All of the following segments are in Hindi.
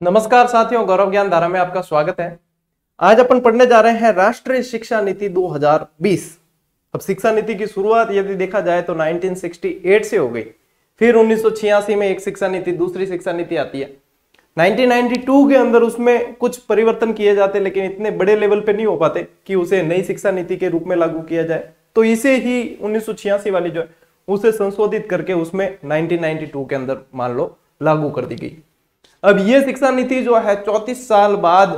नमस्कार साथियों, गौरव ज्ञान धारा में आपका स्वागत है। आज अपन पढ़ने जा रहे हैं राष्ट्रीय शिक्षा नीति 2020। अब शिक्षा नीति की शुरुआत यदि देखा जाए तो 1968 से हो गई। फिर 1986 में एक शिक्षा नीति, दूसरी शिक्षा नीति आती है। 1992 के अंदर उसमें कुछ परिवर्तन किए जाते, लेकिन इतने बड़े लेवल पे नहीं हो पाते कि उसे नई शिक्षा नीति के रूप में लागू किया जाए। तो इसे ही 1986 वाली जो है उसे संशोधित करके उसमें 1992 के अंदर मान लो लागू कर दी गई। अब ये शिक्षा नीति जो है 34 साल बाद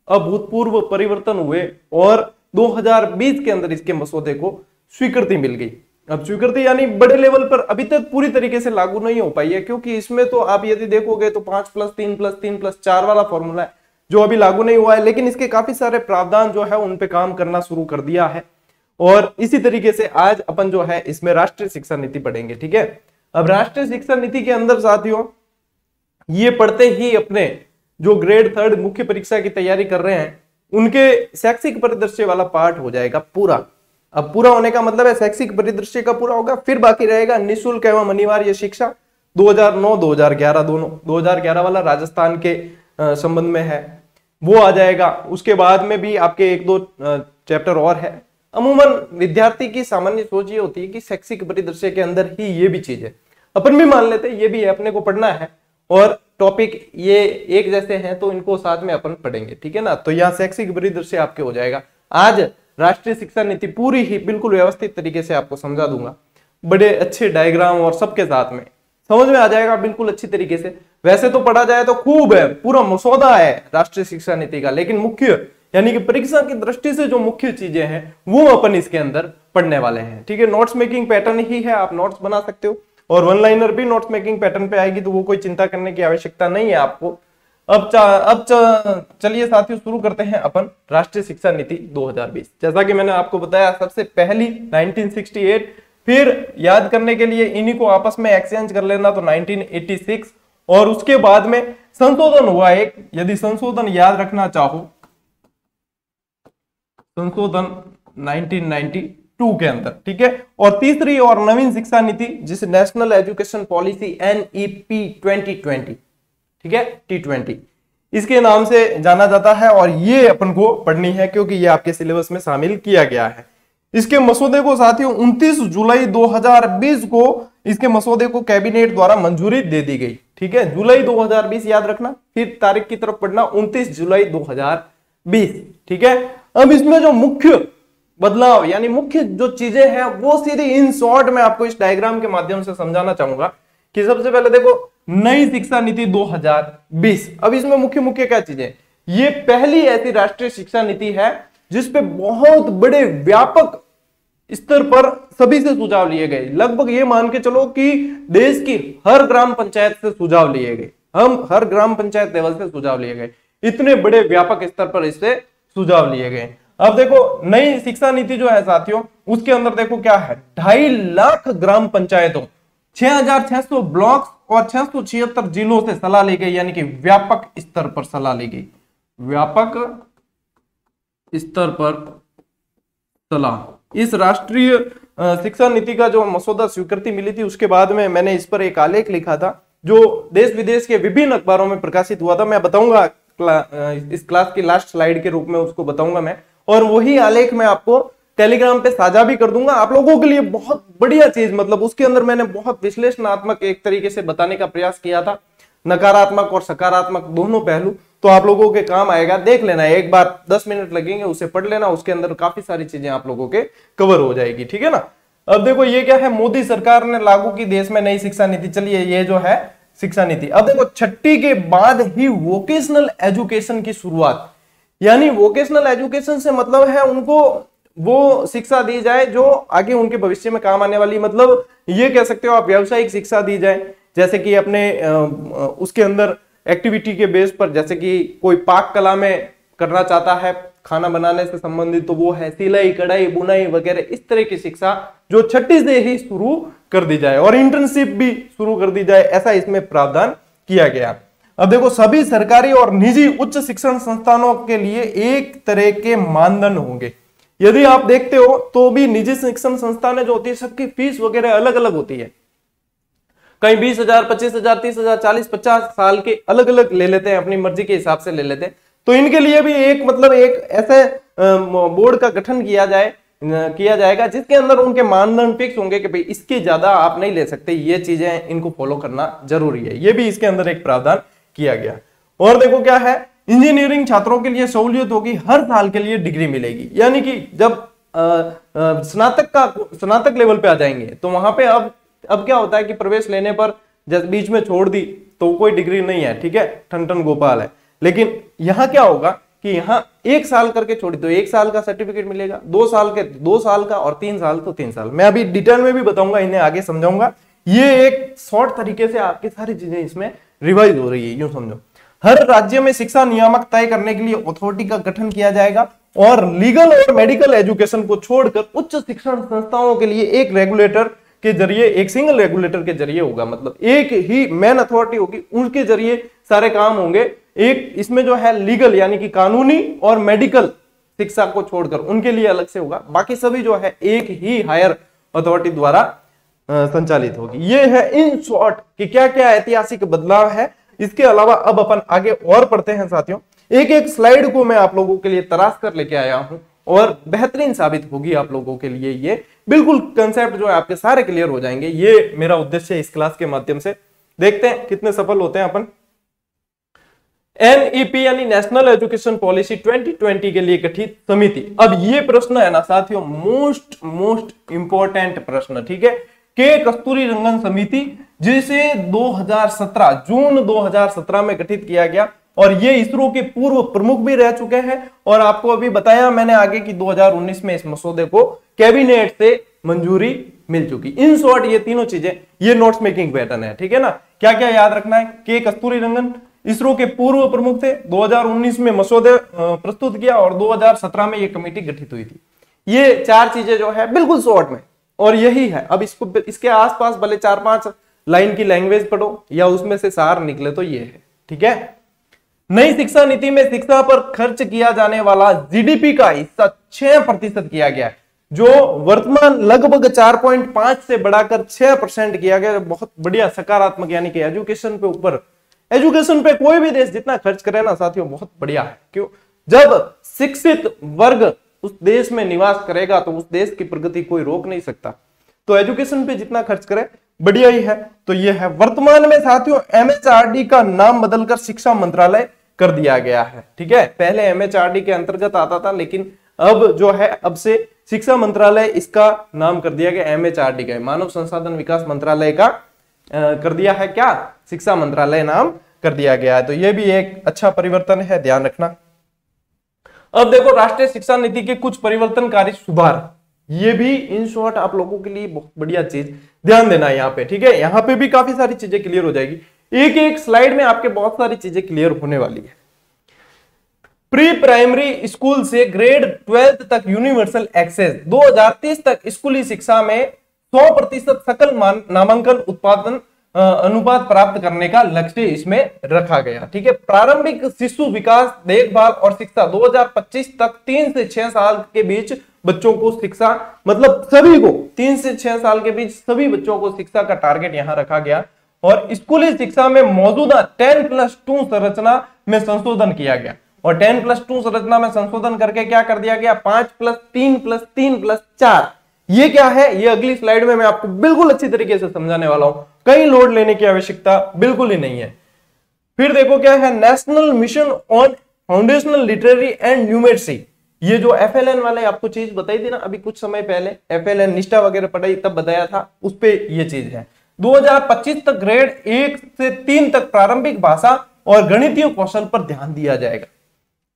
अभूतपूर्व परिवर्तन हुए और 2020 के अंदर इसके मसौदे को स्वीकृति मिल गई। अब स्वीकृति यानी बड़े लेवल पर अभी तक पूरी तरीके से लागू नहीं हो पाई है, क्योंकि इसमें तो आप यदि देखोगे तो 5+3+3+4 वाला फॉर्मूला है जो अभी लागू नहीं हुआ है, लेकिन इसके काफी सारे प्रावधान जो है उन पे काम करना शुरू कर दिया है। और इसी तरीके से आज अपन जो है इसमें राष्ट्रीय शिक्षा नीति पढ़ेंगे। ठीक है, अब राष्ट्रीय शिक्षा नीति के अंदर साथियों ये पढ़ते ही अपने जो ग्रेड 3 मुख्य परीक्षा की तैयारी कर रहे हैं उनके शैक्षिक परिदृश्य वाला पार्ट हो जाएगा पूरा। अब पूरा होने का मतलब है शैक्षिक परिदृश्य का पूरा होगा, फिर बाकी रहेगा निःशुल्क एवं अनिवार्य शिक्षा 2009-2011 दोनों। 2011 वाला राजस्थान के संबंध में है, वो आ जाएगा। उसके बाद में भी आपके एक दो चैप्टर और है। अमूमन विद्यार्थी की सामान्य सोच ये होती है कि शैक्षिक परिदृश्य के अंदर ही ये भी चीज है, अपन भी मान लेते हैं ये भी है, अपने को पढ़ना है और टॉपिक ये एक जैसे हैं तो इनको साथ में अपन पढ़ेंगे। ठीक है ना, तो यहाँ शैक्षिक परिदृश्य आपके हो जाएगा। आज राष्ट्रीय शिक्षा नीति पूरी ही बिल्कुल व्यवस्थित तरीके से आपको समझा दूंगा, बड़े अच्छे डायग्राम और सबके साथ में समझ में आ जाएगा बिल्कुल अच्छी तरीके से। वैसे तो पढ़ा जाए तो खूब है, पूरा मसौदा है राष्ट्रीय शिक्षा नीति का, लेकिन मुख्य यानी कि परीक्षा की दृष्टि से जो मुख्य चीजें हैं वो अपन इसके अंदर पढ़ने वाले हैं। ठीक है, नोट्स मेकिंग पैटर्न ही है, आप नोट्स बना सकते हो और वन लाइनर भी नोट्स मेकिंग पैटर्न पे आएगी, तो वो कोई चिंता करने की आवश्यकता नहीं है आपको। अब चलिए साथियों शुरू करते हैं अपन राष्ट्रीय शिक्षा नीति 2020। जैसा कि मैंने आपको बताया सबसे पहली 1968, फिर याद करने के लिए इन्हीं को आपस में एक्सचेंज कर लेना तो 1986, और उसके बाद में संशोधन हुआ एक। यदि संशोधन याद रखना चाहो, संशोधन 1992 के अंदर। ठीक है, और तीसरी और नवीन शिक्षा नीति जिसे नेशनल एजुकेशन पॉलिसी NEP 2020, ठीक है, T20 इसके नाम से जाना जाता है, और ये अपन को पढ़नी है क्योंकि ये आपके सिलेबस में शामिल किया गया है। इसके मसौदे को साथियों 29 जुलाई 2020 को इसके मसौदे को कैबिनेट द्वारा मंजूरी दे दी गई। ठीक है, जुलाई 2020 याद रखना, फिर तारीख की तरफ पढ़ना 29 जुलाई 2020। ठीक है, अब इसमें जो मुख्य बदलाव यानी मुख्य जो चीजें हैं वो सीधे इन शॉर्ट में आपको इस डायग्राम के माध्यम से समझाना चाहूंगा कि सबसे पहले देखो नई शिक्षा नीति 2020। अब इसमें मुख्य मुख्य क्या चीजें, ये पहली ऐसी राष्ट्रीय शिक्षा नीति है जिसपे बहुत बड़े व्यापक स्तर पर सभी से सुझाव लिए गए। लगभग ये मान के चलो कि देश की हर ग्राम पंचायत से सुझाव लिए गए, हम हर ग्राम पंचायत लेवल से सुझाव लिए गए, इतने बड़े व्यापक स्तर पर इससे सुझाव लिए गए। अब देखो नई शिक्षा नीति जो है साथियों उसके अंदर देखो क्या है, 2.5 लाख ग्राम पंचायतों, 6,600 ब्लॉक्स और 676 जिलों से सलाह ली गई, यानी कि व्यापक स्तर पर सलाह ली गई, व्यापक स्तर पर सलाह। इस राष्ट्रीय शिक्षा नीति का जो मसौदा स्वीकृति मिली थी उसके बाद में मैंने इस पर एक आलेख लिखा था जो देश विदेश के विभिन्न अखबारों में प्रकाशित हुआ था। मैं बताऊंगा इस क्लास की लास्ट स्लाइड के रूप में उसको बताऊंगा मैं, और वही आलेख मैं आपको टेलीग्राम पे साझा भी कर दूंगा आप लोगों के लिए। बहुत बढ़िया चीज, मतलब उसके अंदर मैंने बहुत विश्लेषणात्मक एक तरीके से बताने का प्रयास किया था, नकारात्मक और सकारात्मक दोनों पहलू, तो आप लोगों के काम आएगा। देख लेना, एक बार 10 मिनट लगेंगे उसे पढ़ लेना, उसके अंदर काफी सारी चीजें आप लोगों के कवर हो जाएगी। ठीक है ना, अब देखो ये क्या है, मोदी सरकार ने लागू की देश में नई शिक्षा नीति। चलिए ये जो है शिक्षा नीति, अब देखो छठी के बाद ही वोकेशनल एजुकेशन की शुरुआत, यानी वोकेशनल एजुकेशन से मतलब है उनको वो शिक्षा दी जाए जो आगे उनके भविष्य में काम आने वाली, मतलब ये कह सकते हो आप व्यावसायिक शिक्षा दी जाए। जैसे कि अपने उसके अंदर एक्टिविटी के बेस पर, जैसे कि कोई पाक कला में करना चाहता है खाना बनाने से संबंधित, तो वो है सिलाई कढ़ाई बुनाई वगैरह, इस तरह की शिक्षा जो छठी से ही शुरू कर दी जाए, और इंटर्नशिप भी शुरू कर दी जाए, ऐसा इसमें प्रावधान किया गया। अब देखो सभी सरकारी और निजी उच्च शिक्षण संस्थानों के लिए एक तरह के मानदंड होंगे। यदि आप देखते हो तो भी निजी शिक्षण संस्थानें जो होती है सबकी फीस वगैरह अलग अलग होती है, कहीं 20,000, 25,000, 30,000, 40, 50 साल के अलग अलग ले लेते हैं, अपनी मर्जी के हिसाब से ले लेते हैं। तो इनके लिए भी एक मतलब एक ऐसे बोर्ड का गठन किया जाएगा जिसके अंदर उनके मानदंड फिक्स होंगे कि भाई इसके ज्यादा आप नहीं ले सकते, ये चीजें इनको फॉलो करना जरूरी है। ये भी इसके अंदर एक प्रावधान किया गया। और देखो क्या है, इंजीनियरिंग छात्रों के लिए सहूलियत होगी, हर साल के लिए डिग्री मिलेगी। यानी कि जब स्नातक लेवल पे आ जाएंगे तो वहां पे अब क्या होता है कि प्रवेश लेने पर जब बीच में छोड़ दी तो कोई डिग्री नहीं है, ठीक है, ठन ठन गोपाल है। लेकिन यहां क्या होगा कि यहाँ 1 साल करके छोड़ी तो 1 साल का सर्टिफिकेट मिलेगा, 2 साल के 2 साल का, और 3 साल तो 3 साल। मैं अभी डिटेल में भी बताऊंगा, इन्हें आगे समझाऊंगा। ये एक शॉर्ट तरीके से आपकी सारी चीजें इसमें रिवाइज हो रही है, यूं समझो। हर राज्य में शिक्षा नियामक तय करने के लिए अथॉरिटी का गठन किया जाएगा और लीगल और मेडिकल एजुकेशन को छोड़कर उच्च शिक्षण संस्थाओं के लिए एक रेगुलेटर के जरिए, एक सिंगल रेगुलेटर के जरिए होगा, मतलब एक ही मेन अथॉरिटी होगी, उनके जरिए सारे काम होंगे। एक इसमें जो है लीगल यानी कि कानूनी और मेडिकल शिक्षा को छोड़कर उनके लिए अलग से होगा, बाकी सभी जो है एक ही हायर अथॉरिटी द्वारा संचालित होगी। ये है इन शॉर्ट कि क्या क्या ऐतिहासिक बदलाव है। इसके अलावा अब अपन आगे और पढ़ते हैं साथियों। एक एक स्लाइड को मैं आप लोगों के लिए तराश कर लेके आया हूं और बेहतरीन साबित होगी आप लोगों के लिए। ये बिल्कुल कंसेप्ट जो है आपके सारे क्लियर हो जाएंगे, ये मेरा उद्देश्य है इस क्लास के माध्यम से। देखते हैं कितने सफल होते हैं अपन। एनईपी यानी नेशनल एजुकेशन पॉलिसी 2020 के लिए गठित समिति। अब ये प्रश्न है ना साथियों, मोस्ट इंपॉर्टेंट प्रश्न, ठीक है। के कस्तूरी रंगन समिति, जिसे 2017 जून 2017 में गठित किया गया और ये इसरो के पूर्व प्रमुख भी रह चुके हैं। और आपको अभी बताया मैंने आगे कि 2019 में इस मसौदे को कैबिनेट से मंजूरी मिल चुकी। इन शॉर्ट ये तीनों चीजें, ये नोट्स मेकिंग पैटर्न है, ठीक है ना। क्या क्या याद रखना है, के कस्तूरी रंगन इसरो के पूर्व प्रमुख थे, 2019 में मसौदे प्रस्तुत किया और 2017 में ये कमेटी गठित हुई थी। ये 4 चीजें जो है बिल्कुल शॉर्ट में, और यही है। अब इसको इसके आसपास भले 4-5 लाइन की लैंग्वेज पढ़ो या उसमें से सार निकले तो ये है, ठीक है। नई शिक्षा नीति में शिक्षा पर खर्च किया जाने वाला जीडीपी का हिस्सा 6% किया गया, जो वर्तमान लगभग 4.5 से बढ़ाकर 6% किया गया। बहुत बढ़िया सकारात्मक, यानी कि एजुकेशन पे कोई भी देश जितना खर्च करे ना साथियों, बहुत बढ़िया है। क्यों? जब शिक्षित वर्ग उस देश में निवास करेगा तो उस देश की प्रगति कोई रोक नहीं सकता। तो एजुकेशन पे जितना खर्च करे बढ़िया ही है। तो ये है। वर्तमान में साथियों एमएचआरडी का नाम बदलकर शिक्षा मंत्रालय कर दिया गया है, ठीक है। पहले एमएचआरडी के अंतर्गत आता था, लेकिन अब जो है अब से शिक्षा मंत्रालय इसका नाम कर दिया गया, एमएचआरडी का, मानव संसाधन विकास मंत्रालय का कर दिया है, क्या, शिक्षा मंत्रालय नाम कर दिया गया है। तो ये भी एक अच्छा परिवर्तन है, ध्यान रखना। अब देखो राष्ट्रीय शिक्षा नीति के कुछ परिवर्तनकारी सुधार, ये भी इन शॉर्ट आप लोगों के लिए बहुत बढ़िया चीज, ध्यान देना है यहाँ पे, ठीक है। यहाँ पे भी काफी सारी चीजें क्लियर हो जाएगी, एक एक स्लाइड में आपके बहुत सारी चीजें क्लियर होने वाली है। प्री प्राइमरी स्कूल से ग्रेड 12 तक यूनिवर्सल एक्सेस, 2030 तक स्कूली शिक्षा में 100% सकल नामांकन उत्पादन अनुपात प्राप्त करने का लक्ष्य इसमें रखा गया, ठीक है। प्रारंभिक शिशु विकास देखभाल और शिक्षा 2025 तक 3 से 6 साल के बीच बच्चों को शिक्षा, मतलब सभी को 3 से 6 साल के बीच सभी बच्चों को शिक्षा का टारगेट यहां रखा गया। और स्कूली शिक्षा में मौजूदा 10+2 संरचना में संशोधन किया गया, और 10+2 संरचना में संशोधन करके क्या कर दिया गया, 5+3+3+4। ये क्या है, ये अगली स्लाइड में मैं आपको बिल्कुल अच्छी तरीके से समझाने वाला हूं, कहीं लोड लेने की आवश्यकता बिल्कुल ही नहीं है। फिर देखो क्या है, national mission on foundational literary and numeracy, ये जो FLN वाले आपको चीज बताई थी ना अभी कुछ समय पहले, FLN निष्ठा वगैरह पढ़ाई तब बताया था, उस पे ये चीज है। 2025 तक ग्रेड 1 से 3 तक प्रारंभिक भाषा और गणितीय कौशल पर ध्यान दिया जाएगा।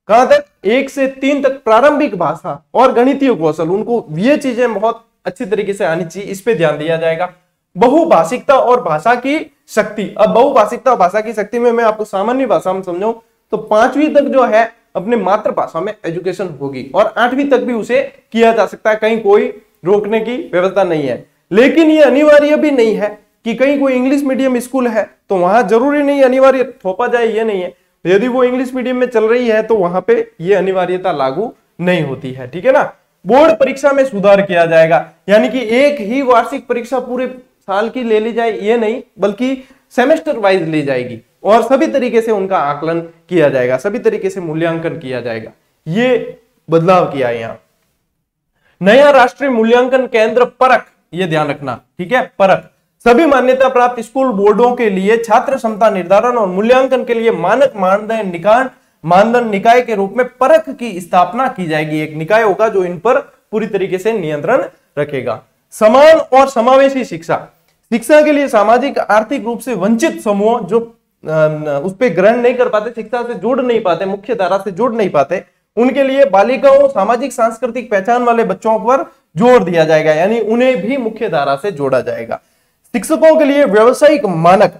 कहां तक, 1 से 3 तक प्रारंभिक भाषा और गणितीय कौशल, उनको ये चीजें बहुत अच्छी तरीके से आनी चाहिए, इस पे ध्यान दिया जाएगा। बहुभाषिकता और भाषा की शक्ति, अब बहुभाषिकता और भाषा की शक्ति में मैं आपको सामान्य भाषा में समझाऊं तो 5वीं तक जो है अपने मातृभाषा में एजुकेशन होगी, और 8वीं तक भी उसे किया जा सकता है, कहीं कोई रोकने की व्यवस्था नहीं है। लेकिन ये अनिवार्य भी नहीं है कि कहीं कोई इंग्लिश मीडियम स्कूल है तो वहां जरूरी नहीं अनिवार्य थोपा जाए, ये नहीं है। यदि वो इंग्लिश मीडियम में चल रही है तो वहां पे ये अनिवार्यता लागू नहीं होती है, ठीक है ना। बोर्ड परीक्षा में सुधार किया जाएगा, यानी कि एक ही वार्षिक परीक्षा पूरे साल की ले ली जाए ये नहीं, बल्कि सेमेस्टर वाइज ली जाएगी और सभी तरीके से उनका आकलन किया जाएगा, सभी तरीके से मूल्यांकन किया जाएगा। ये बदलाव किया है यहाँ। नया राष्ट्रीय मूल्यांकन केंद्र परख, ये ध्यान रखना, ठीक है, परख सभी मान्यता प्राप्त स्कूल बोर्डों के लिए छात्र क्षमता निर्धारण और मूल्यांकन के लिए मानक मानदंड निकाय के रूप में परख की स्थापना की जाएगी। एक निकाय होगा जो इन पर पूरी तरीके से नियंत्रण रखेगा। समान और समावेशी शिक्षा, शिक्षा के लिए सामाजिक आर्थिक रूप से वंचित समूह जो उस पर ग्रहण नहीं कर पाते, शिक्षा से जुड़ नहीं पाते, मुख्य धारा से जुड़ नहीं पाते, उनके लिए बालिकाओं, सामाजिक सांस्कृतिक पहचान वाले बच्चों पर जोर दिया जाएगा, यानी उन्हें भी मुख्य धारा से जोड़ा जाएगा। शिक्षकों के लिए व्यवसायिक मानक,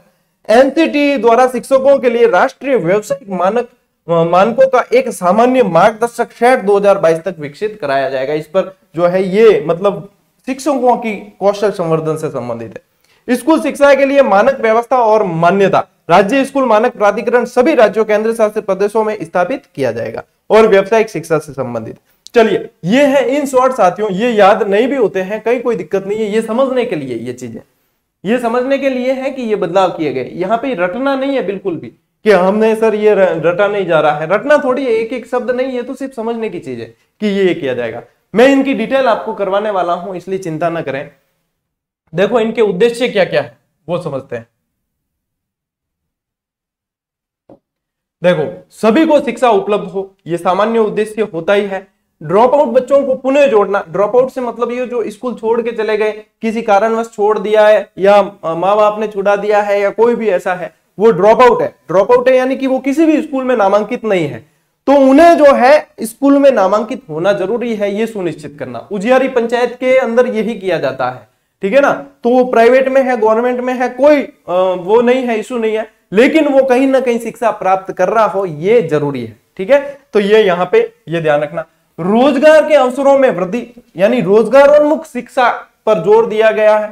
एनसीटी द्वारा शिक्षकों के लिए राष्ट्रीय व्यवसायिक मानकों का एक सामान्य मार्गदर्शक सेट 2022 तक विकसित कराया जाएगा। इस पर जो है ये मतलब शिक्षकों की कौशल संवर्धन से संबंधित है। स्कूल शिक्षा के लिए मानक व्यवस्था और मान्यता, राज्य स्कूल मानक प्राधिकरण सभी राज्यों केंद्र शासित प्रदेशों में स्थापित किया जाएगा और व्यावसायिक शिक्षा से संबंधित। चलिए, ये है इन शॉर्ट साथियों, ये याद नहीं भी होते हैं कहीं कोई दिक्कत नहीं है, ये समझने के लिए, ये चीजें ये समझने के लिए है कि ये बदलाव किए गए। यहाँ पे रटना नहीं है बिल्कुल भी कि हमने सर ये रटा नहीं जा रहा है, रटना थोड़ी है, एक एक शब्द नहीं है, तो सिर्फ समझने की चीज है कि ये किया जाएगा। मैं इनकी डिटेल आपको करवाने वाला हूं, इसलिए चिंता ना करें। देखो इनके उद्देश्य क्या क्या है वो समझते हैं। देखो, सभी को शिक्षा उपलब्ध हो, ये सामान्य उद्देश्य होता ही है। ड्रॉप आउट बच्चों को पुनः जोड़ना, ड्रॉप आउट से मतलब ये जो स्कूल छोड़ के चले गए, किसी कारणवश छोड़ दिया है या माँ बाप ने छुड़ा दिया है या कोई भी ऐसा है, वो ड्रॉप आउट है। ड्रॉप आउट है यानी कि वो किसी भी स्कूल में नामांकित नहीं है, तो उन्हें जो है स्कूल में नामांकित होना जरूरी है, ये सुनिश्चित करना। उजियारी पंचायत के अंदर यही किया जाता है, ठीक है ना। तो वो प्राइवेट में है, गवर्नमेंट में है, कोई वो नहीं है, इशू नहीं है, लेकिन वो कहीं ना कहीं शिक्षा प्राप्त कर रहा हो, ये जरूरी है, ठीक है। तो ये यहाँ पे ये ध्यान रखना। रोजगार के अवसरों में वृद्धि, यानी रोजगारोन्मुख शिक्षा पर जोर दिया गया है।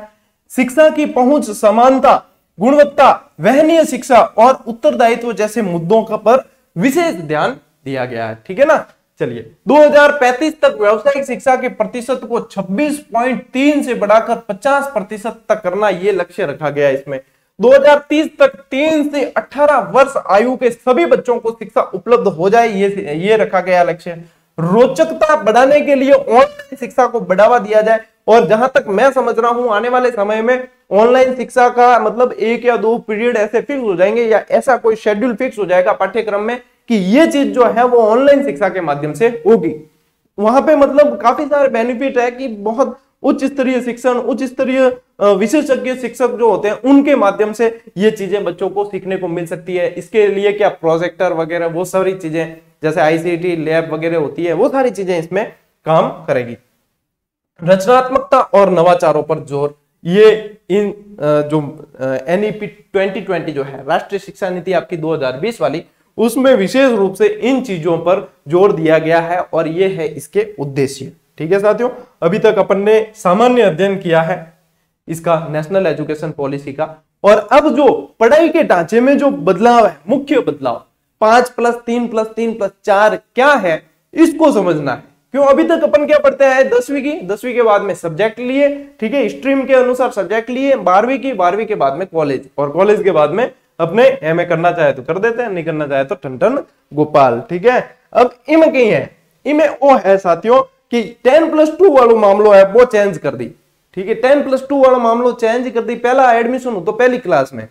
शिक्षा की पहुंच, समानता, गुणवत्ता, वहनीय शिक्षा और उत्तरदायित्व जैसे मुद्दों का पर विशेष ध्यान दिया गया है, ठीक है ना। चलिए, 2035 तक व्यावसायिक शिक्षा के प्रतिशत को 26.3 से बढ़ाकर 50% तक करना, ये लक्ष्य रखा गया है इसमें। 2030 तक 3 से 18 वर्ष आयु के सभी बच्चों को शिक्षा उपलब्ध हो जाए, ये रखा गया लक्ष्य। रोचकता बढ़ाने के लिए ऑनलाइन शिक्षा को बढ़ावा दिया जाए, और जहां तक मैं समझ रहा हूं आने वाले समय में ऑनलाइन शिक्षा का मतलब 1 या 2 पीरियड ऐसे फिक्स हो जाएंगे या ऐसा कोई शेड्यूल फिक्स हो जाएगा पाठ्यक्रम में कि ये चीज जो है वो ऑनलाइन शिक्षा के माध्यम से होगी। वहां पे मतलब काफी सारे बेनिफिट है कि बहुत उच्च स्तरीय शिक्षण, उच्च स्तरीय विशेषज्ञ शिक्षक जो होते हैं उनके माध्यम से ये चीजें बच्चों को सीखने को मिल सकती है। इसके लिए क्या प्रोजेक्टर वगैरह वो सारी चीजें जैसे आईसीटी लैब वगैरह होती है, वो सारी चीजें इसमें काम करेगी। रचनात्मकता और नवाचारों पर जोर, ये इन जो एनईपी 2020 जो है राष्ट्रीय शिक्षा नीति आपकी 2020 वाली, उसमें विशेष रूप से इन चीजों पर जोर दिया गया है और ये है इसके उद्देश्य, ठीक है साथियों। अभी तक अपन ने सामान्य अध्ययन किया है इसका नेशनल एजुकेशन पॉलिसी का, और अब जो पढ़ाई के ढांचे में जो बदलाव है, मुख्य बदलाव 5+3+3+4 क्या है, इसको समझना है। क्यों, अभी तक अपन क्या पढ़ते हैं, 10वीं के बाद में सब्जेक्ट लिए, ठीक है, स्ट्रीम के अनुसार सब्जेक्ट लिए, 12वीं के बाद में कॉलेज, और कॉलेज के बाद में अपने एमए करना चाहे तो कर देते हैं, नहीं करना चाहे तो ठन गोपाल, ठीक है। अब इमे कहीं है, इमे वो है साथियों कि 10+2 वाला मामलो है वो चेंज कर दी, ठीक है। 10+2 वाला मामलो चेंज कर दी। पहला एडमिशन हो तो पहली क्लास में,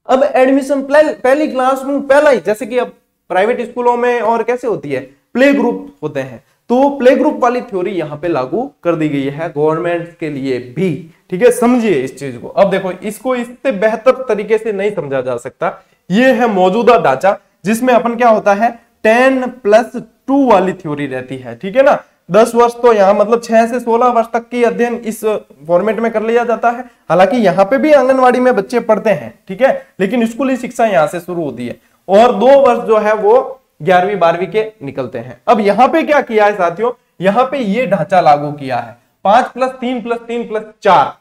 अब एडमिशन पहली क्लास में पहला ही, जैसे कि अब प्राइवेट स्कूलों में और कैसे होती है, प्ले ग्रुप होते हैं, तो प्ले ग्रुप वाली थ्योरी यहाँ पे लागू कर दी गई है गवर्नमेंट के लिए भी, ठीक है। समझिए इस चीज को। अब देखो, इसको इससे बेहतर तरीके से नहीं समझा जा सकता। ये है मौजूदा ढांचा जिसमें अपन क्या होता है 10+2 वाली थ्योरी रहती है, ठीक है ना। 10 वर्ष तो यहाँ मतलब 6 से 16 वर्ष तक की अध्ययन इस फॉर्मेट में कर लिया जाता है। हालांकि यहाँ पे भी आंगनवाड़ी में बच्चे पढ़ते हैं, ठीक है, लेकिन स्कूली शिक्षा यहाँ से शुरू होती है, और 2 वर्ष जो है वो 11वीं 12वीं के निकलते हैं। अब यहाँ पे क्या किया है साथियों, यहाँ पे ये ढांचा लागू किया है 5+3+3+4।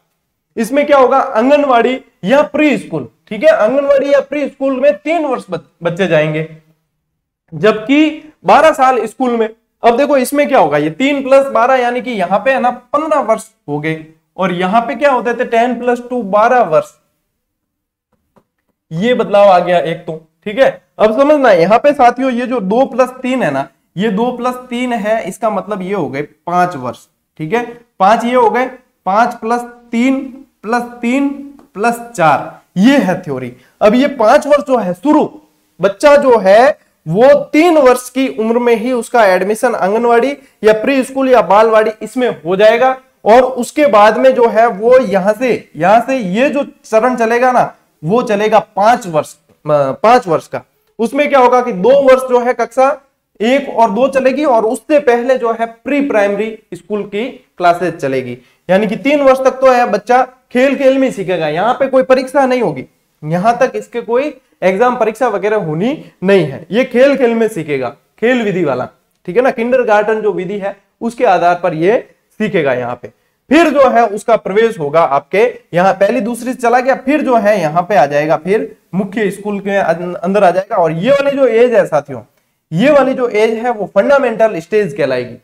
इसमें क्या होगा, आंगनवाड़ी या प्री स्कूल, ठीक है, आंगनवाड़ी या प्री स्कूल में 3 वर्ष बच्चे जाएंगे, जबकि 12 साल स्कूल में। अब देखो इसमें क्या होगा, ये 3+12 यानी कि यहाँ पे है ना 15 वर्ष हो गए, और यहां पे क्या होते थे 10 + 2 12 वर्ष। ये बदलाव आ गया एक तो, ठीक है। अब समझना यहाँ पे साथियों ये जो 2 + 3 है ना, ये 2 + 3 है, इसका मतलब ये हो गए 5 वर्ष, ठीक है। 5 ये हो गए, 5 + 3 + 3 + 4, ये है थ्योरी। अब ये 5 वर्ष जो है शुरू, बच्चा जो है वो 3 वर्ष की उम्र में ही उसका एडमिशन आंगनवाड़ी या प्री स्कूल या बालवाड़ी इसमें हो जाएगा, और उसके बाद में जो है वो यहां से ये जो चरण चलेगा ना, वो चलेगा 5 वर्ष का। उसमें क्या होगा कि 2 वर्ष जो है कक्षा 1 और 2 चलेगी, और उससे पहले जो है प्री प्राइमरी स्कूल की क्लासेस चलेगी। यानी कि 3 वर्ष तक तो है बच्चा खेल खेल में सीखेगा, यहां पे कोई परीक्षा नहीं होगी, यहां तक इसके कोई एग्जाम परीक्षा वगैरह होनी नहीं है, ये खेल खेल में सीखेगा, खेल विधि वाला, ठीक है ना। किंडरगार्टन जो विधि है उसके आधार पर ये सीखेगा यहाँ पे। फिर जो है उसका प्रवेश होगा आपके यहाँ, पहली दूसरी से चला गया, फिर जो है यहाँ पे आ जाएगा, फिर मुख्य स्कूल के अंदर आ जाएगा। और ये वाली जो एज है साथियों, ये वाली जो एज है वो फंडामेंटल स्टेज कहलाएगी।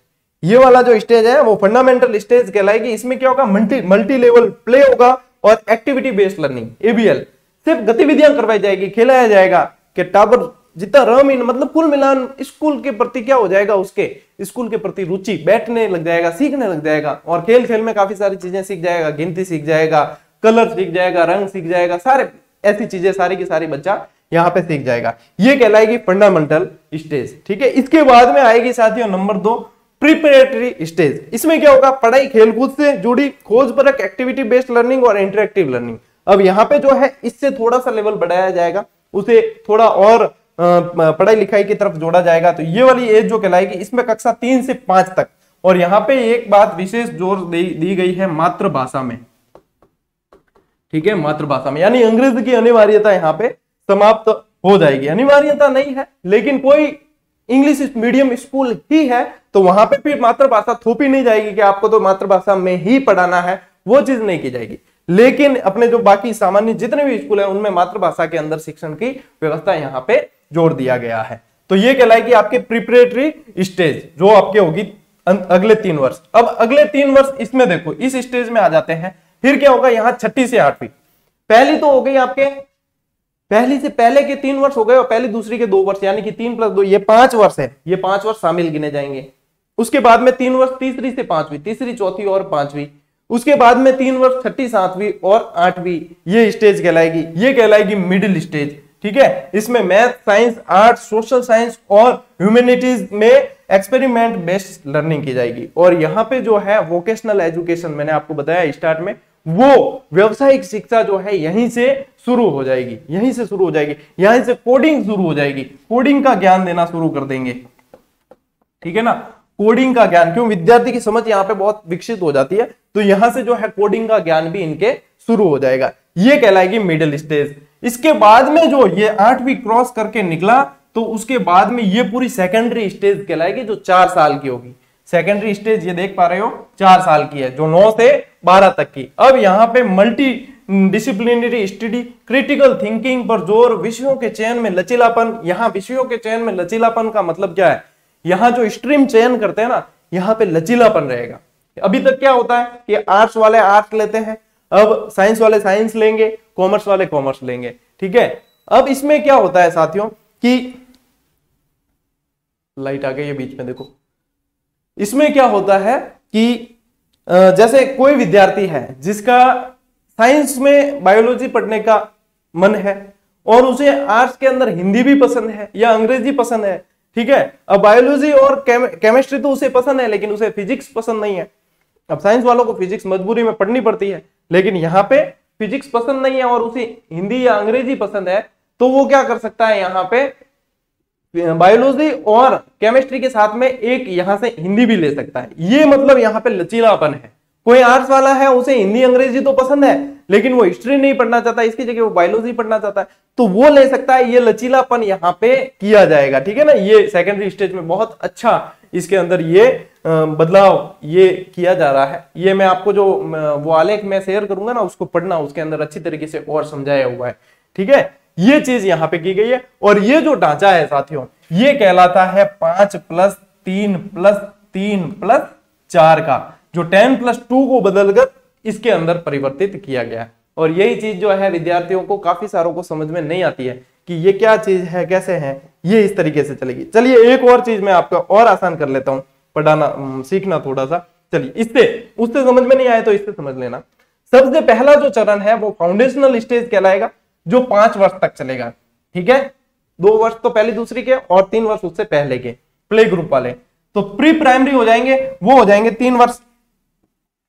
ये वाला जो स्टेज है वो फंडामेंटल स्टेज कहलाएगी। इसमें क्या होगा, मल्टी लेवल प्ले होगा और एक्टिविटी बेस्ड लर्निंग ABL, सिर्फ गतिविधियां करवाई जाएगी, खिलाया जाएगा कि टाबर जितना रम इन, मतलब कुल मिलान स्कूल के प्रति क्या हो जाएगा, उसके स्कूल के प्रति रुचि बैठने लग जाएगा, सीखने लग जाएगा, और खेल खेल में काफी सारी चीजें सीख जाएगा, गिनती सीख जाएगा, कलर सीख जाएगा, रंग सीख जाएगा, सारे ऐसी चीजें सारी की सारी बच्चा यहाँ पे सीख जाएगा। ये कहलाएगी फंडामेंटल स्टेज, ठीक है। इसके बाद में आएगी साथियों नंबर 2 प्रिपरेटरी स्टेज। इसमें क्या होगा, पढ़ाई खेलकूद से जुड़ी खोजपरक एक्टिविटी बेस्ड लर्निंग और इंटरेक्टिव लर्निंग। अब यहाँ पे जो है इससे थोड़ा सा लेवल बढ़ाया जाएगा, उसे थोड़ा और पढ़ाई लिखाई की तरफ जोड़ा जाएगा। तो ये वाली एज जो कहलाएगी, इसमें कक्षा 3 से 5 तक। और यहाँ पे एक बात विशेष जोर दी गई है मातृभाषा में, ठीक है, मातृभाषा में, यानी अंग्रेजी की अनिवार्यता यहाँ पे समाप्त हो जाएगी। अनिवार्यता नहीं है, लेकिन कोई इंग्लिश मीडियम स्कूल ही है तो वहां पे फिर मातृभाषा थोपी नहीं जाएगी कि आपको तो मातृभाषा में ही पढ़ाना है, वो चीज नहीं की जाएगी। लेकिन अपने जो बाकी सामान्य जितने भी स्कूल है उनमें मातृभाषा के अंदर शिक्षण की व्यवस्था यहाँ पे जोड़ दिया गया है। तो ये कहलाएगी आपके प्रिपरेटरी स्टेज, जो आपके होगी अगले 3 वर्ष। अब अगले 3 वर्ष इसमें देखो, इस स्टेज में आ जाते हैं। फिर क्या होगा, यहाँ 6ठी से 8वीं, पहली तो हो गई आपके, पहली से पहले के 3 वर्ष हो गए, और पहली दूसरी के 2 वर्ष, यानी कि 3 + 2 ये 5 वर्ष है, ये 5 वर्ष शामिल गिने जाएंगे। उसके बाद में 3 वर्ष तीसरी से 5वीं, तीसरी चौथी और 5वीं। उसके बाद में 3 वर्ष 6ठी 7वीं और 8वीं, ये स्टेज कहलाएगी। ये कहलाएगी मिडिल स्टेज, ठीक है। इसमें math, science, art, social science और ह्यूमैनिटीज में एक्सपेरिमेंट बेस्ड लर्निंग की जाएगी। और यहाँ पे जो है वोकेशनल एजुकेशन, मैंने आपको बताया स्टार्ट में, वो व्यवसायिक शिक्षा जो है यहीं से शुरू हो जाएगी, यहीं से शुरू हो जाएगी, यहीं से कोडिंग शुरू हो जाएगी, कोडिंग का ज्ञान देना शुरू कर देंगे, ठीक है ना। कोडिंग का ज्ञान, क्यों, विद्यार्थी की समझ यहाँ पे बहुत विकसित हो जाती है, तो यहां से जो है कोडिंग का ज्ञान भी इनके शुरू हो जाएगा। ये कहलाएगी मिडिल स्टेज। इसके बाद में जो ये 8वीं क्रॉस करके निकला, तो उसके बाद में ये पूरी सेकेंडरी स्टेज कहलाएगी, जो 4 साल की होगी। सेकेंडरी स्टेज ये देख पा रहे हो 4 साल की है, जो 9 से 12 तक की। अब यहाँ पे multi disciplinary study, critical thinking पर जोर, विषयों के चयन में लचीलापन। यहाँ विषयों के चयन में लचीलापन का मतलब क्या है, यहाँ जो स्ट्रीम चयन करते हैं ना, यहाँ पे लचीलापन रहेगा। अभी तक क्या होता है कि आर्ट्स वाले आर्ट्स लेते हैं, अब साइंस वाले साइंस लेंगे, कॉमर्स वाले कॉमर्स लेंगे, ठीक है। अब इसमें क्या होता है साथियों कि लाइट आ गई है बीच में, देखो इसमें क्या होता है कि जैसे कोई विद्यार्थी है जिसका साइंस में बायोलॉजी पढ़ने का मन है, और उसे आर्ट्स के अंदर हिंदी भी पसंद है या अंग्रेजी पसंद है, ठीक है। अब बायोलॉजी और केमिस्ट्री तो उसे पसंद है, लेकिन उसे फिजिक्स पसंद नहीं है। अब साइंस वालों को फिजिक्स मजबूरी में पढ़नी पड़ती है, लेकिन यहाँ पे फिजिक्स पसंद नहीं है और उसे हिंदी या अंग्रेजी पसंद है, तो वो क्या कर सकता है, यहाँ पे बायोलॉजी और केमिस्ट्री के साथ में एक यहाँ से हिंदी भी ले सकता है। ये मतलब यहाँ पे लचीलापन है। कोई आर्ट्स वाला है, उसे हिंदी अंग्रेजी तो पसंद है, लेकिन वो हिस्ट्री नहीं पढ़ना चाहता, इसकी जगह वो बायोलॉजी पढ़ना चाहता है, तो वो ले सकता है। ये लचीलापन यहाँ पे किया जाएगा, ठीक है ना। ये सेकेंडरी स्टेज में बहुत अच्छा इसके अंदर ये बदलाव ये किया जा रहा है। ये मैं आपको जो वो आलेख में शेयर करूंगा ना, उसको पढ़ना, उसके अंदर अच्छी तरीके से और समझाया हुआ है, ठीक है। ये चीज यहाँ पे की गई है। और ये जो ढांचा है साथियों, ये कहलाता है 5 + 3 + 3 + 4 का, जो 10 + 2 को बदलकर इसके अंदर परिवर्तित किया गया है। और यही चीज जो है विद्यार्थियों को काफी सारों को समझ में नहीं आती है कि ये क्या चीज है, कैसे है, ये इस तरीके से चलेगी। चलिए एक और चीज मैं आपका और आसान कर लेता हूं, पढ़ाना सीखना थोड़ा सा। चलिए इससे उससे समझ में नहीं आए तो इससे समझ लेना। सबसे पहला जो चरण है वो फाउंडेशनल स्टेज कहलाएगा, जो 5 वर्ष तक चलेगा। ठीक है, 2 वर्ष तो पहली दूसरी के और 3 वर्ष उससे पहले के प्ले ग्रुप वाले। तो प्री प्राइमरी हो जाएंगे, वो हो जाएंगे 3 वर्ष।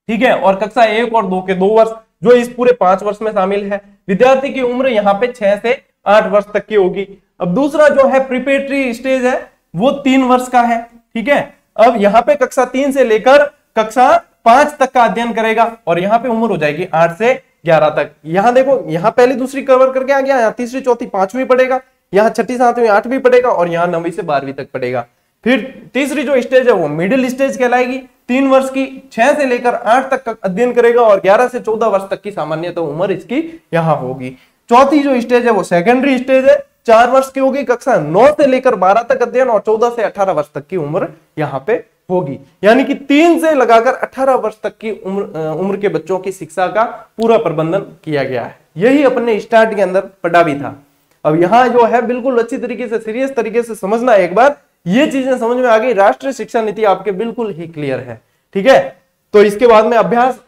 ठीक है, और कक्षा 1 और 2 के 2 वर्ष, जो इस पूरे 5 वर्ष में शामिल है। विद्यार्थी की उम्र यहाँ पे 6 से 8 वर्ष तक की होगी। अब दूसरा जो है प्रिपरेटरी स्टेज है वो 3 वर्ष का है। ठीक है, अब यहाँ पे कक्षा 3 से लेकर कक्षा 5 तक का अध्ययन करेगा और यहाँ पे उम्र हो जाएगी 8 से 11 तक। यहाँ देखो, यहाँ पहली दूसरी कवर करके आ गया, यहाँ तीसरी चौथी पांचवी पढ़ेगा, यहाँ छठी सातवीं आठवीं पढ़ेगा और यहाँ 9वीं से 12वीं तक पढ़ेगा। फिर तीसरी जो स्टेज है वो मिडिल स्टेज कहलाएगी, 3 वर्ष की, 6 से लेकर 8 तक का अध्ययन करेगा और 11 से 14 वर्ष तक की सामान्यतः उम्र इसकी यहाँ होगी। चौथी जो स्टेज है वो सेकेंडरी स्टेज है, 4 वर्ष की होगी, कक्षा 9 से लेकर 12 तक अध्ययन और 14 से 18 वर्ष तक की उम्र यहाँ पे होगी। यानी कि 3 से लगाकर 18 वर्ष तक की उम्र के बच्चों की शिक्षा का पूरा प्रबंधन किया गया है। यही अपने स्टार्ट के अंदर पढ़ा भी था। अब यहाँ जो है बिल्कुल अच्छी तरीके से, सीरियस तरीके से समझना, एक बार ये चीजें समझ में आ गई, राष्ट्रीय शिक्षा नीति आपके बिल्कुल ही क्लियर है। ठीक है, तो इसके बाद में अभ्यास,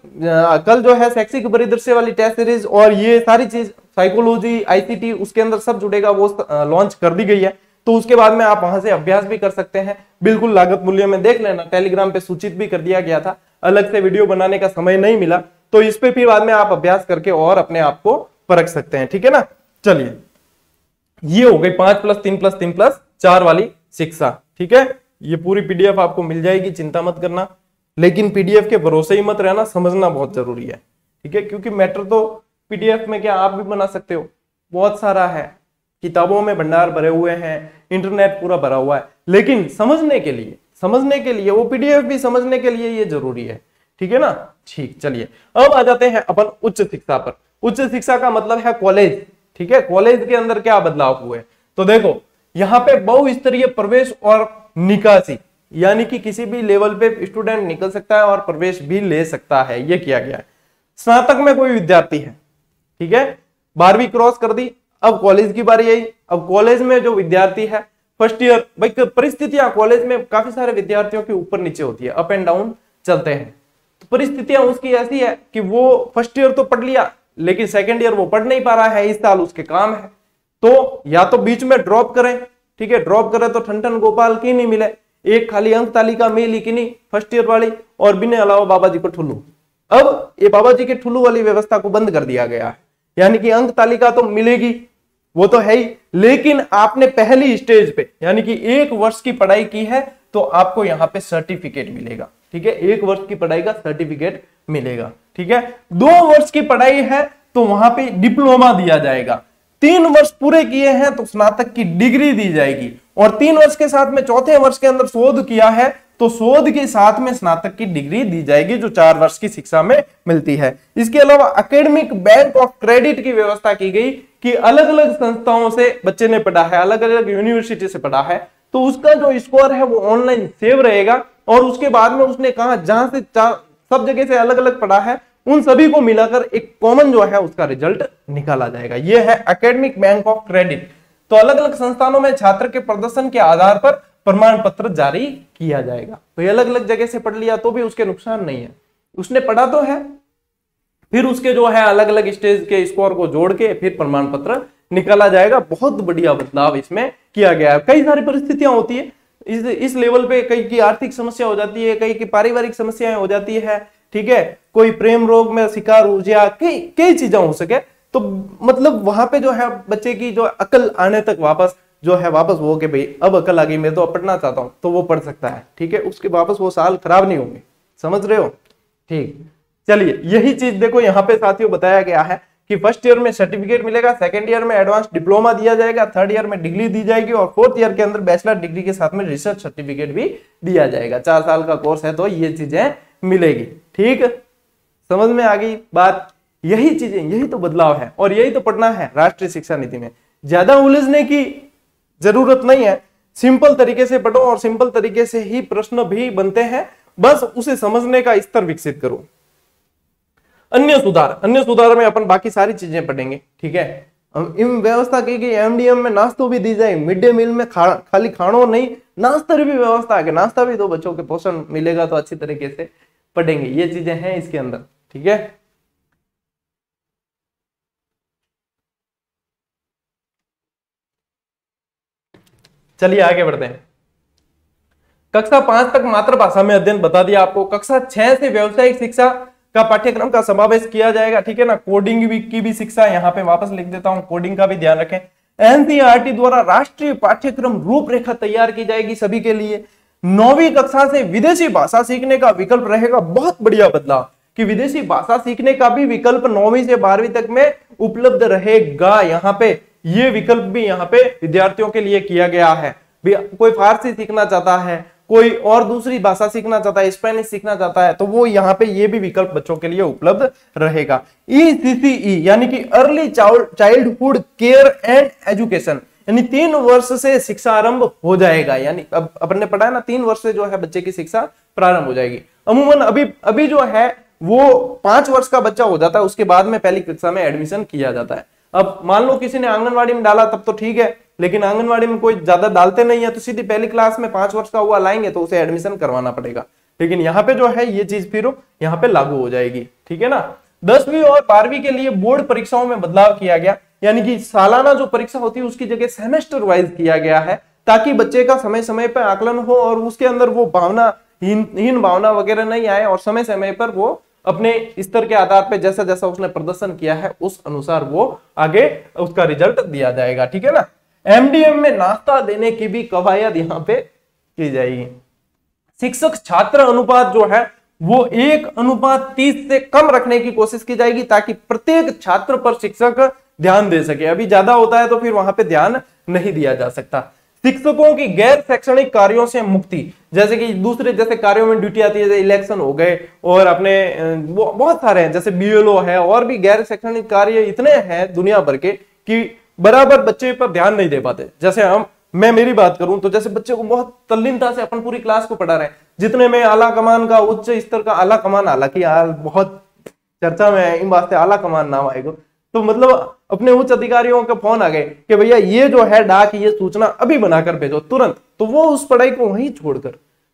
कल जो है शैक्षिक परिदृश्य वाली टेस्ट सीरीज और ये सारी चीज साइकोलॉजी, आईसीटी उसके अंदर सब जुड़ेगा, वो लॉन्च कर दी गई है। तो उसके बाद में आप वहां से अभ्यास भी कर सकते हैं, बिल्कुल लागत मूल्य में देख लेना। टेलीग्राम पे सूचित भी कर दिया गया था, अलग से वीडियो बनाने का समय नहीं मिला, तो इस पे फिर बाद में आप अभ्यास करके और अपने आप को परख सकते हैं। ठीक है ना, चलिए ये हो गई 5+3+3+4 वाली शिक्षा। ठीक है, ये पूरी पीडीएफ आपको मिल जाएगी, चिंता मत करना, लेकिन पीडीएफ के भरोसे ही मत रहना, समझना बहुत जरूरी है। ठीक है, क्योंकि मैटर तो पीडीएफ में क्या आप भी बना सकते हो, बहुत सारा है, किताबों में भंडार भरे हुए हैं, इंटरनेट पूरा भरा हुआ है, लेकिन समझने के लिए वो पीडीएफ भी समझने के लिए ये जरूरी है। ठीक है ना, ठीक, चलिए अब आ जाते हैं अपन उच्च शिक्षा पर। उच्च शिक्षा का मतलब है कॉलेज। ठीक है, कॉलेज के अंदर क्या बदलाव हुए, तो देखो यहाँ पे बहुस्तरीय प्रवेश और निकासी, यानी कि किसी भी लेवल पे स्टूडेंट निकल सकता है और प्रवेश भी ले सकता है, ये किया गया है। स्नातक में कोई विद्यार्थी है, ठीक है, 12वीं क्रॉस कर दी, अब कॉलेज की बारी आई। अब कॉलेज में जो विद्यार्थी है फर्स्ट ईयर, भाई परिस्थितियां कॉलेज में काफी सारे विद्यार्थियों के ऊपर नीचे होती है, अप एंड डाउन चलते हैं। तो परिस्थितियां उसकी ऐसी है कि वो फर्स्ट ईयर तो पढ़ लिया, लेकिन सेकेंड ईयर वो पढ़ नहीं पा रहा है, इस साल उसके काम है, तो या तो बीच में ड्रॉप करें। ठीक है, ड्रॉप करें तो ठन ठन गोपाल की नहीं मिले, एक खाली अंक तालिका मिली कि नहीं फर्स्ट ईयर वाली, और बिना अलावा बाबा जी को ठुल्लू। अब ये बाबा जी के ठुल्लू वाली व्यवस्था को बंद कर दिया गया है, यानी कि अंक तालिका तो मिलेगी, वो तो है ही, लेकिन आपने पहली स्टेज पे यानी कि 1 वर्ष की पढ़ाई की है तो आपको यहाँ पे सर्टिफिकेट मिलेगा। ठीक है, 1 वर्ष की पढ़ाई का सर्टिफिकेट मिलेगा। ठीक है, 2 वर्ष की पढ़ाई है तो वहां पे डिप्लोमा दिया जाएगा। 3 वर्ष पूरे किए हैं तो स्नातक की डिग्री दी जाएगी, और 3 वर्ष के साथ में चौथे वर्ष के अंदर शोध किया है तो शोध के साथ में स्नातक की डिग्री दी जाएगी, जो 4 वर्ष की शिक्षा में मिलती है। इसके अलावा एकेडमिक बैंक ऑफ क्रेडिट की व्यवस्था की गई कि अलग अलग संस्थाओं से बच्चे ने पढ़ा है, अलग अलग यूनिवर्सिटी से पढ़ा है, तो उसका जो स्कोर है वो ऑनलाइन सेव रहेगा, और उसके बाद में उसने कहा जहां से सब जगह से अलग अलग पढ़ा है उन सभी को मिलाकर एक कॉमन जो है उसका रिजल्ट निकाला जाएगा। यह है एकेडमिक बैंक ऑफ क्रेडिट। तो अलग अलग संस्थानों में छात्र के प्रदर्शन के आधार पर प्रमाण पत्र जारी किया जाएगा। तो अलग अलग जगह से पढ़ लिया तो भी उसके नुकसान नहीं है, उसने पढ़ा तो है, फिर उसके जो है अलग अलग स्टेज के स्कोर को जोड़ के फिर प्रमाण पत्र निकाला जाएगा। बहुत बढ़िया बदलाव इसमें किया गया है। कई सारी परिस्थितियां होती है इस लेवल पे, कई की आर्थिक समस्या हो जाती है, कई की पारिवारिक समस्याएं हो जाती है, ठीक है, कोई प्रेम रोग में शिकार हो जाए, कई चीजें हो सके, तो मतलब वहां पे जो है बच्चे की जो अकल आने तक वापस वो कि भाई अब अकल आ गई, मैं तो पढ़ना चाहता हूं, तो वो पढ़ सकता है। ठीक है, उसके वापस वो साल खराब नहीं होंगे, समझ रहे हो। ठीक, चलिए यही चीज देखो यहाँ पे साथियों बताया गया है कि फर्स्ट ईयर में सर्टिफिकेट मिलेगा, सेकंड ईयर में एडवांस डिप्लोमा दिया जाएगा, थर्ड ईयर में डिग्री दी जाएगी, और फोर्थ ईयर के अंदर बैचलर डिग्री के साथ में रिसर्च सर्टिफिकेट भी दिया जाएगा। 4 साल का कोर्स है तो ये चीजें मिलेगी। ठीक, समझ में आ गई बात। यही चीजें, यही तो बदलाव है और यही तो पढ़ना है राष्ट्रीय शिक्षा नीति में। ज्यादा उलझने की जरूरत नहीं है, सिंपल तरीके से पढ़ो और सिंपल तरीके से ही प्रश्न भी बनते हैं, बस उसे समझने का स्तर विकसित करो। अन्य सुधार में अपन बाकी सारी चीजें पढ़ेंगे, ठीक है। इन व्यवस्था की गई एमडीएम में नाश्तो भी दी जाए, मिड डे मील में खाली खानो नहीं, नाश्ते की भी व्यवस्था है कि नाश्ता भी दो, बच्चों के पोषण मिलेगा, तो अच्छी तरीके से पढ़ेंगे। ये चीजें हैं इसके अंदर, ठीक है। चलिए आगे बढ़ते हैं। कक्षा 5 तक मातृभाषा में अध्ययन बता दिया आपको। कक्षा 6 से व्यवसायिक शिक्षा का पाठ्यक्रम का समावेश किया जाएगा, ठीक है ना। कोडिंग की भी शिक्षा यहाँ पे वापस लिख देता हूं, कोडिंग का भी ध्यान रखें। एनसीईआरटी द्वारा राष्ट्रीय पाठ्यक्रम रूपरेखा तैयार की जाएगी सभी के लिए। 9वीं कक्षा से विदेशी भाषा सीखने का विकल्प रहेगा। बहुत बढ़िया बदलाव कि विदेशी भाषा सीखने का भी विकल्प 9वीं से 12वीं तक में उपलब्ध रहेगा। यहाँ पे ये विकल्प भी यहाँ पे विद्यार्थियों के लिए किया गया है। कोई फारसी सीखना चाहता है, कोई और दूसरी भाषा सीखना चाहता है, स्पेनिश सीखना चाहता है, तो वो यहाँ पे ये भी विकल्प बच्चों के लिए उपलब्ध रहेगा। ECCE यानी कि early childhood care and education, यानी 3 वर्ष से शिक्षा आरंभ हो जाएगा। यानी अब अपन ने पढ़ा है ना, 3 वर्ष से जो है बच्चे की शिक्षा प्रारंभ हो जाएगी। अमूमन अभी जो है वो 5 वर्ष का बच्चा हो जाता है, उसके बाद में पहली कक्षा में एडमिशन किया जाता है। अब मान लो किसी ने आंगनवाड़ी में डाला तब तो ठीक है, लेकिन आंगनवाड़ी में कोई ज्यादा डालते नहीं है, तो सीधी पहली क्लास में 5 वर्ष का हुआ लाएंगे तो उसे एडमिशन करवाना पड़ेगा। लेकिन यहाँ पे जो है ये चीज फिर यहाँ पे लागू हो जाएगी, ठीक है ना। 10वीं और 12वीं के लिए बोर्ड परीक्षाओं में बदलाव किया गया, यानी कि सालाना जो परीक्षा होती है उसकी जगह सेमेस्टर वाइज किया गया है, ताकि बच्चे का समय समय पर आकलन हो और उसके अंदर वो हीन भावना वगैरह नहीं आए, और समय समय पर वो अपने स्तर के आधार पर जैसा जैसा उसने प्रदर्शन किया है उस अनुसार वो आगे उसका रिजल्ट दिया जाएगा, ठीक है ना। एमडीएम में नाश्ता देने की भी कवायद यहाँ पे की जाएगी। शिक्षक छात्र अनुपात जो है वो 1:30 से कम रखने की कोशिश की जाएगी, ताकि प्रत्येक छात्र पर शिक्षक ध्यान दे सके। अभी ज्यादा होता है तो फिर वहां पे ध्यान नहीं दिया जा सकता। शिक्षकों की गैर शैक्षणिक कार्यों से मुक्ति, जैसे कि दूसरे जैसे कार्यों में ड्यूटी आती है, जैसे इलेक्शन हो गए और अपने वो बहुत सारे हैं, जैसे बीएलओ है, और भी गैर शैक्षणिक कार्य इतने हैं दुनिया भर के कि बराबर बच्चे पर ध्यान नहीं दे पाते। जैसे मैं मेरी बात करूं तो जैसे बच्चे को बहुत तल्लीनता से अपन पूरी क्लास को पढ़ा रहे हैं, जितने में आला कमान का उच्च स्तर का आला कमान, हालांकि बहुत चर्चा में है इन वास्ते आला कमान नाम आएगा, तो मतलब अपने उच्च अधिकारियों के फोन आ गए कि भैया ये जो है डाक ये सूचना अभी बनाकर भेजो तुरंत, तो वो उस पढ़ाई को वहीं छोड़कर,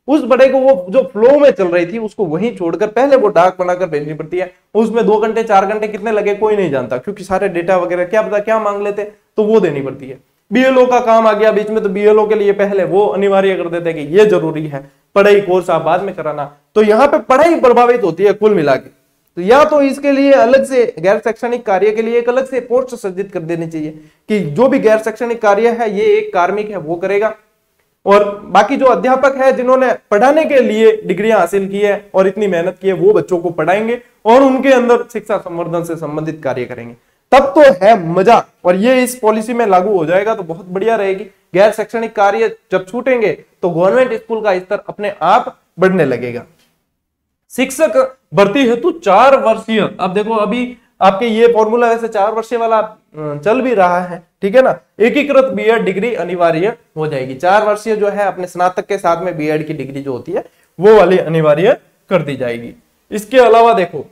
उस पढ़ाई को वो जो फ्लो में चल रही थी उसको वहीं छोड़कर पहले वो डाक बनाकर भेजनी पड़ती है। उसमें 2 घंटे 4 घंटे कितने लगे कोई नहीं जानता, क्योंकि सारे डेटा वगैरह क्या पता क्या मांग लेते, तो वो देनी पड़ती है। बीएलओ का काम आ गया बीच में, तो बीएलओ के लिए पहले वो अनिवार्य कर देते हैं कि ये जरूरी है, पढ़ाई कोर्स आप बाद में कराना। तो यहाँ पे पढ़ाई प्रभावित होती है कुल मिला के। तो या तो इसके लिए अलग से गैर शैक्षणिक कार्य के लिए एक अलग से पोस्ट सृजित कर देनी चाहिए कि जो भी गैर शैक्षणिक कार्य है ये एक कार्मिक है वो करेगा, और बाकी जो अध्यापक है जिन्होंने पढ़ाने के लिए डिग्रियां हासिल की है और इतनी मेहनत की है वो बच्चों को पढ़ाएंगे और उनके अंदर शिक्षा संवर्धन से संबंधित कार्य करेंगे। तब तो है मजा, और ये इस पॉलिसी में लागू हो जाएगा तो बहुत बढ़िया रहेगी। गैर शैक्षणिक कार्य जब छूटेंगे तो गवर्नमेंट स्कूल का स्तर अपने आप बढ़ने लगेगा। शिक्षक भर्ती हेतु 4 वर्षीय, अब देखो अभी आपके ये फॉर्मूला वैसे 4 वर्षीय वाला चल भी रहा है, ठीक है ना। एकीकृत बीएड डिग्री अनिवार्य हो जाएगी। 4 वर्षीय जो है अपने स्नातक के साथ में बीएड की डिग्री जो होती है वो वाली अनिवार्य कर दी जाएगी। इसके अलावा देखो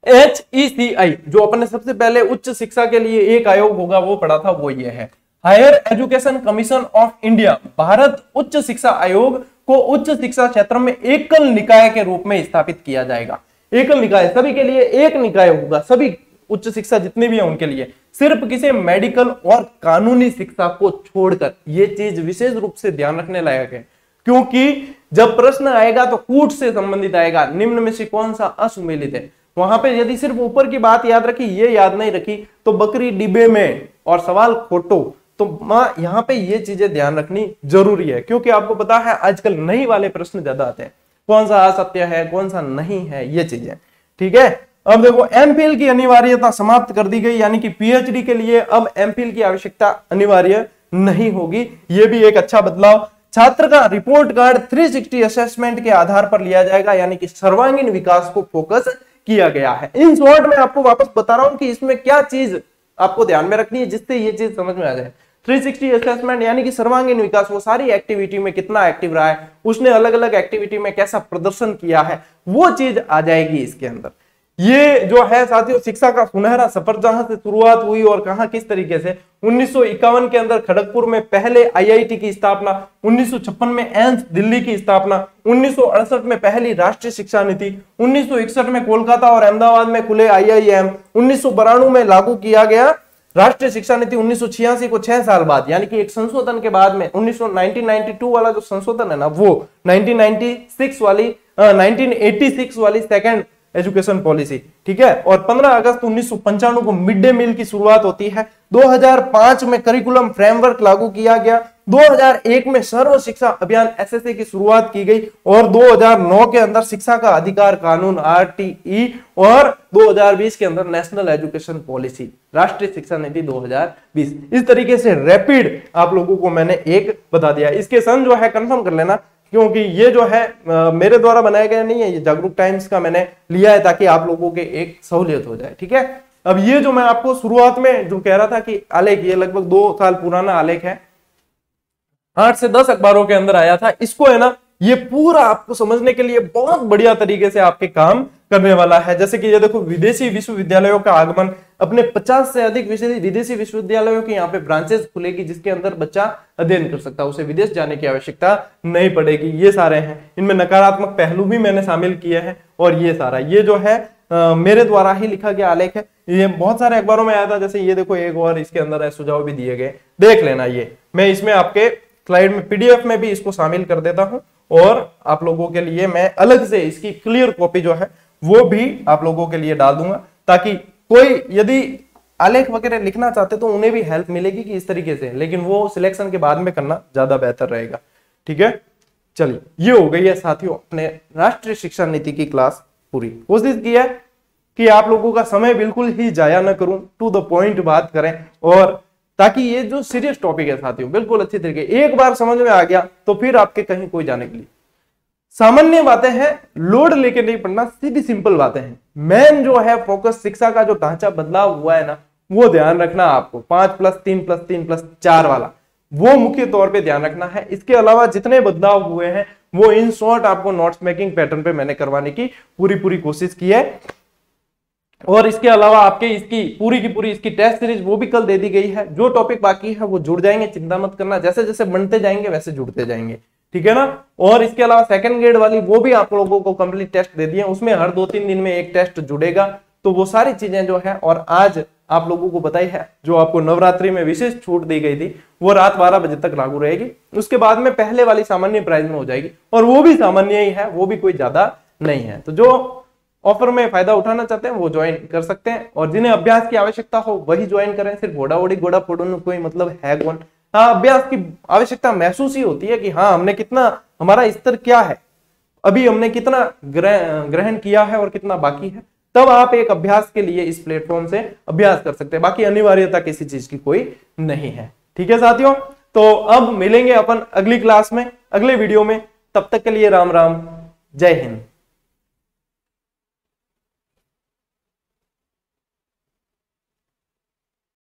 HECI जो अपने सबसे पहले उच्च शिक्षा के लिए एक आयोग होगा वो पढ़ा था, वो ये है higher education commission of India. Bharat उच्च शिक्षा आयोग को उच्च शिक्षा क्षेत्र में एकल निकाय के रूप में स्थापित किया जाएगा। एकल निकाय, सभी के लिए एक निकाय होगा, सभी उच्च शिक्षा जितनी भी है उनके लिए, सिर्फ किसी मेडिकल और कानूनी शिक्षा को छोड़कर। ये चीज विशेष रूप से ध्यान रखने लायक है, क्योंकि जब प्रश्न आएगा तो कूट से संबंधित आएगा, निम्न में से कौन सा असुमेलित है। वहां पे यदि सिर्फ ऊपर की बात याद रखी, ये याद नहीं रखी, तो बकरी डिब्बे में और सवाल खोटो। तो यहाँ पे ये चीजें ध्यान रखनी जरूरी है, क्योंकि आपको पता है आजकल नई वाले प्रश्न ज्यादा आते हैं, कौन सा असत्य है कौन सा नहीं है, ये चीजें, ठीक है। अब देखो एमफिल की अनिवार्यता समाप्त कर दी गई, यानी कि पीएचडी के लिए अब एमफिल की आवश्यकता अनिवार्य नहीं होगी। ये भी एक अच्छा बदलाव। छात्र का रिपोर्ट कार्ड 360 असेसमेंट के आधार पर लिया जाएगा, यानी कि सर्वांगीण विकास को फोकस किया गया है। इन शॉर्ट में आपको वापस बता रहा हूं कि इसमें क्या चीज आपको ध्यान में रखनी है जिससे ये चीज समझ में आ जाए। 360 असेसमेंट यानी कि सर्वांगीण विकास, वो सारी एक्टिविटी में कितना एक्टिव रहा है, उसने अलग अलग एक्टिविटी में कैसा प्रदर्शन किया है, वो चीज आ जाएगी इसके अंदर। ये जो है साथियों शिक्षा का सुनहरा सफर जहां से शुरुआत हुई और कहां किस तरीके से 1951 के अंदर खड़गपुर में पहले आईआईटी की स्थापना, 1956 में एम्स दिल्ली की स्थापना, 1968 में पहली राष्ट्रीय शिक्षा नीति, 1961 में कोलकाता और अहमदाबाद में खुले आईआईएम, 1992 में लागू किया गया राष्ट्रीय शिक्षा नीति, 1986 को 6 साल बाद यानी कि एक संशोधन के बाद में 1992 वाला जो संशोधन है ना वो 1986 वाली सेकंड एजुकेशन पॉलिसी, ठीक है। और 15 अगस्त 1995 को मिड डे मील की शुरुआत होती है। 2005 में करिकुलम फ्रेमवर्क लागू किया गया। 2001 में सर्व शिक्षा अभियान एसएसए की शुरुआत की गई और 2009 के अंदर शिक्षा का अधिकार कानून आरटीई और 2020 के अंदर नेशनल एजुकेशन पॉलिसी राष्ट्रीय शिक्षा नीति 2020। इस तरीके से रैपिड आप लोगों को मैंने एक बता दिया। इसके सन जो है कंफर्म कर लेना, क्योंकि ये जो है मेरे द्वारा बनाया गया नहीं है, ये जागरूक टाइम्स का मैंने लिया है ताकि आप लोगों के एक सहूलियत हो जाए, ठीक है। अब ये जो मैं आपको शुरुआत में जो कह रहा था कि आलेख, ये लगभग 2 साल पुराना आलेख है, 8 से 10 अखबारों के अंदर आया था। इसको है ना ये पूरा आपको समझने के लिए बहुत बढ़िया तरीके से आपके काम करने वाला है। जैसे कि ये देखो, विदेशी विश्वविद्यालयों का आगमन, अपने 50 से अधिक विदेशी विश्वविद्यालयों की यहाँ पे ब्रांचेस खुलेगी जिसके अंदर बच्चा अध्ययन कर सकता है, उसे विदेश जाने की आवश्यकता नहीं पड़ेगी। ये सारे हैं, इनमें नकारात्मक पहलू भी मैंने शामिल किए हैं। और ये सारा ये जो है मेरे द्वारा ही लिखा गया आलेख है, ये बहुत सारे अखबारों में आया था। जैसे ये देखो एक और इसके अंदर सुझाव भी दिए गए, देख लेना। ये मैं इसमें आपके स्लाइड में पीडीएफ में भी इसको शामिल कर देता हूं और आप लोगों के लिए मैं अलग से इसकी क्लियर कॉपी जो है वो भी आप लोगों के लिए डाल दूंगा, ताकि कोई यदि आलेख वगैरह लिखना चाहते तो उन्हें भी हेल्प मिलेगी कि इस तरीके से, लेकिन वो सिलेक्शन के बाद में करना ज्यादा बेहतर रहेगा, ठीक है। चलिए, ये हो गई है साथियों अपने राष्ट्रीय शिक्षा नीति की क्लास पूरी। कोशिश की है कि आप लोगों का समय बिल्कुल ही जाया ना करूं, टू द पॉइंट बात करें, और ताकि ये जो सीरियस टॉपिक है साथियों बिल्कुल अच्छी तरीके एक बार समझ में आ गया तो फिर आपके कहीं कोई जाने के लिए सामान्य बातें हैं, लोड लेके नहीं पढ़ना, सीधी सिंपल बातें हैं। मेन जो है फोकस शिक्षा का जो ढांचा बदलाव हुआ है ना वो ध्यान रखना आपको, 5+3+3+4 वाला वो मुख्य तौर पे ध्यान रखना है। इसके अलावा जितने बदलाव हुए हैं वो इन शॉर्ट आपको नोट्स मेकिंग पैटर्न पे मैंने करवाने की पूरी कोशिश की है। और इसके अलावा आपके इसकी पूरी की पूरी इसकी टेस्ट सीरीज वो भी कल दे दी गई है। जो टॉपिक बाकी है वो जुड़ जाएंगे, चिंता मत करना, जैसे जैसे बनते जाएंगे वैसे जुड़ते जाएंगे, ठीक है ना। और इसके अलावा सेकंड ग्रेड वाली वो भी आप लोगों को कंप्लीट टेस्ट दे दिए, उसमें हर 2-3 दिन में एक टेस्ट जुड़ेगा। तो वो सारी चीजें जो है, और आज आप लोगों को बताई है जो आपको नवरात्रि में विशेष छूट दी गई थी वो रात 12 बजे तक लागू रहेगी। उसके बाद में पहले वाली सामान्य प्राइस में हो जाएगी, और वो भी सामान्य ही है, वो भी कोई ज्यादा नहीं है। तो जो ऑफर में फायदा उठाना चाहते हैं वो ज्वाइन कर सकते हैं, और जिन्हें अभ्यास की आवश्यकता हो वही ज्वाइन करें। सिर्फ घोड़ा ओडी घोड़ा फोड़ने कोई मतलब है कौन। हाँ, अभ्यास की आवश्यकता महसूस ही होती है कि हाँ हमने कितना, हमारा स्तर क्या है, अभी हमने कितना ग्रहण किया है और कितना बाकी है, तब आप एक अभ्यास के लिए इस प्लेटफॉर्म से अभ्यास कर सकते हैं। बाकी अनिवार्यता किसी चीज की कोई नहीं है, ठीक है साथियों। तो अब मिलेंगे अपन अगली क्लास में, अगले वीडियो में। तब तक के लिए राम राम, जय हिंद।